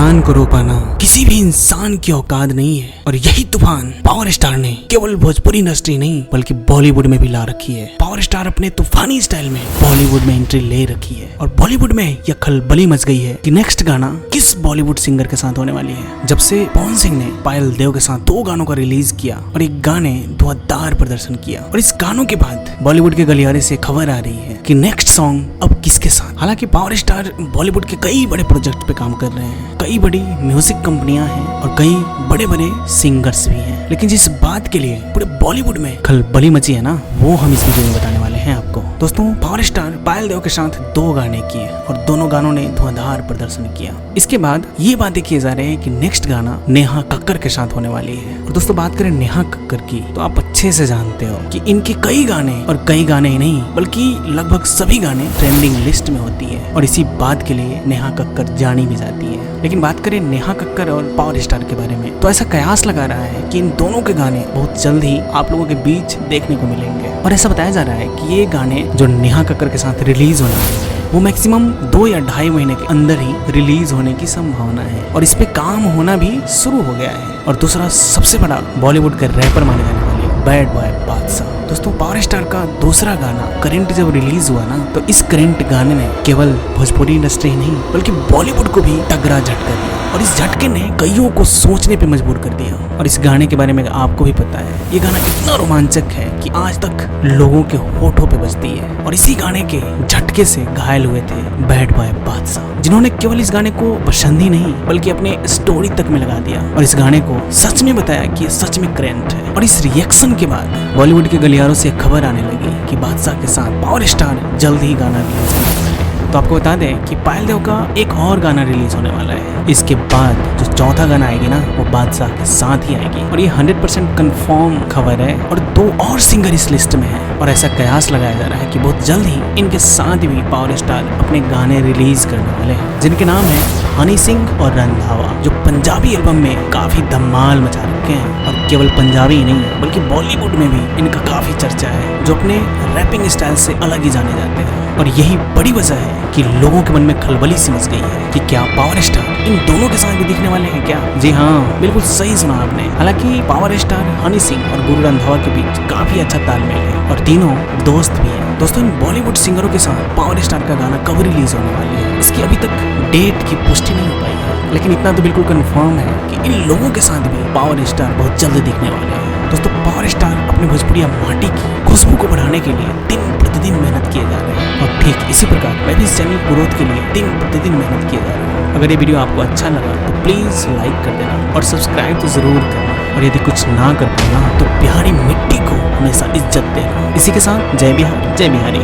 तूफान को रोकना किसी भी इंसान की औकात नहीं है और यही तूफान पावर स्टार ने केवल भोजपुरी इंडस्ट्री नहीं बल्कि बॉलीवुड में भी ला रखी है। पावर स्टार अपने तूफानी स्टाइल में बॉलीवुड में एंट्री ले रखी है और बॉलीवुड में यह खलबली मच गई है कि नेक्स्ट गाना किस बॉलीवुड सिंगर के साथ होने वाली है। जब से पवन सिंह ने पायल देव के साथ 2 गानों का रिलीज किया और एक गाने धुआंधार प्रदर्शन किया और इस गानों के बाद बॉलीवुड के गलियारे से खबर आ रही है कि नेक्स्ट सॉन्ग अब किसके साथ। हालांकि पावर स्टार बॉलीवुड के कई बड़े प्रोजेक्ट पे काम कर रहे हैं, कई बड़ी म्यूजिक कंपनियां हैं और कई बड़े बड़े सिंगर्स भी हैं, लेकिन जिस बात के लिए पूरे बॉलीवुड में खलबली मची है ना, वो हम इस वीडियो में बताने वाले हैं आपको। दोस्तों, पावर स्टार पायल देव के साथ 2 गाने किए और दोनों गानों ने धुआंधार प्रदर्शन किया। इसके बाद ये बातें किए जा रहे हैं कि नेक्स्ट गाना नेहा कक्कर के साथ होने वाली है। और दोस्तों, बात करें नेहा कक्कर की तो आप अच्छे से जानते हो कि इनके कई गाने और कई गाने ही नहीं बल्कि लगभग सभी गाने ट्रेंडिंग लिस्ट में होती है और इसी बात के लिए नेहा कक्कर जानी भी जाती है। लेकिन बात करें नेहा कक्कर और पावर स्टार के बारे में तो ऐसा कयास लगा रहा है कि इन दोनों के गाने बहुत जल्द ही आप लोगों के बीच देखने को मिलेंगे और ऐसा बताया जा रहा है कि ये गाने जो नेहा कक्कर के साथ रिलीज होने वाले हैं वो मैक्सिमम 2 या 2.5 महीने के अंदर ही रिलीज होने की संभावना है और इस पे काम होना भी शुरू हो गया है। और दूसरा सबसे बड़ा बॉलीवुड के रैपर माने जाने वाले बैड बॉय बादशाह। दोस्तों, पावर स्टार का दूसरा गाना करंट जब रिलीज हुआ ना तो इस करंट गाने ने केवल भोजपुरी इंडस्ट्री नहीं बल्कि बॉलीवुड को भी तगड़ा झटका दिया और इस झटके ने कईयों को सोचने पे मजबूर कर दिया। और इस गाने के बारे में आपको भी पता है, ये गाना इतना रोमांचक है कि आज तक लोगों के होठों पे बजती है और इसी गाने के झटके से घायल हुए थे बैड बॉय बादशाह, जिन्होंने केवल इस गाने को पसंद ही नहीं बल्कि अपने स्टोरी तक में लगा दिया और इस गाने को सच में बताया कि ये सच में करंट है। और इस रिएक्शन के बाद बॉलीवुड के गलियारों से खबर आने लगी कि बादशाह के साथ पावर स्टार जल्द ही गाना रिलीज करने वाला है। तो आपको बता दें कि पायल देव का एक और गाना रिलीज होने वाला है। इसके बाद जो चौथा गाना आएगी ना वो बादशाह के साथ ही आएगी और ये 100% कंफर्म खबर है और 2 और सिंगर इस लिस्ट में है और ऐसा कयास लगाया जा रहा है कि बहुत जल्द ही इनके साथ भी पावर स्टार अपने गाने रिलीज करने वाले हैं, जिनके नाम है हनी सिंह और रंधावा, जो पंजाबी एल्बम में काफी धमाल मचा रखे हैं। और केवल पंजाबी ही नहीं बल्कि बॉलीवुड में भी इनका काफी चर्चा है, जो अपने रैपिंग स्टाइल से अलग ही जाने जाते हैं। और यही बड़ी वजह है कि लोगों के मन में खलबली सी मच गई है कि क्या पावर स्टार इन दोनों के साथ भी दिखने वाले हैं क्या। जी हाँ, बिल्कुल सही सुना आपने। हालांकि पावर स्टार हनी सिंह और गुरु रंधावा के बीच काफी अच्छा तालमेल है और तीनों दोस्त भी हैं। दोस्तों, इन बॉलीवुड सिंगरों के साथ पावर स्टार का गाना कब रिलीज होने वाली है इसकी अभी तक डेट की पुष्टि नहीं हो पाई है, लेकिन इतना तो बिल्कुल कंफर्म है कि इन लोगों के साथ भी पावर स्टार बहुत जल्द दिखने वाले हैं। दोस्तों, पावर स्टार अपने भोजपुरिया माटी की खुशबू को बढ़ाने के लिए दिन प्रतिदिन मेहनत किए जा रहे हैं और ठीक इसी प्रकार मैं भी इस चैनल ग्रोथ के लिए दिन प्रतिदिन मेहनत किए जा रहा हूँ। अगर ये वीडियो आपको अच्छा लगा तो प्लीज लाइक कर देना और सब्सक्राइब तो जरूर करना और यदि कुछ ना कर पाना तो प्यारी मिट्टी को हमेशा इज्जत देना। इसी के साथ जय बिहार जय बिहारी।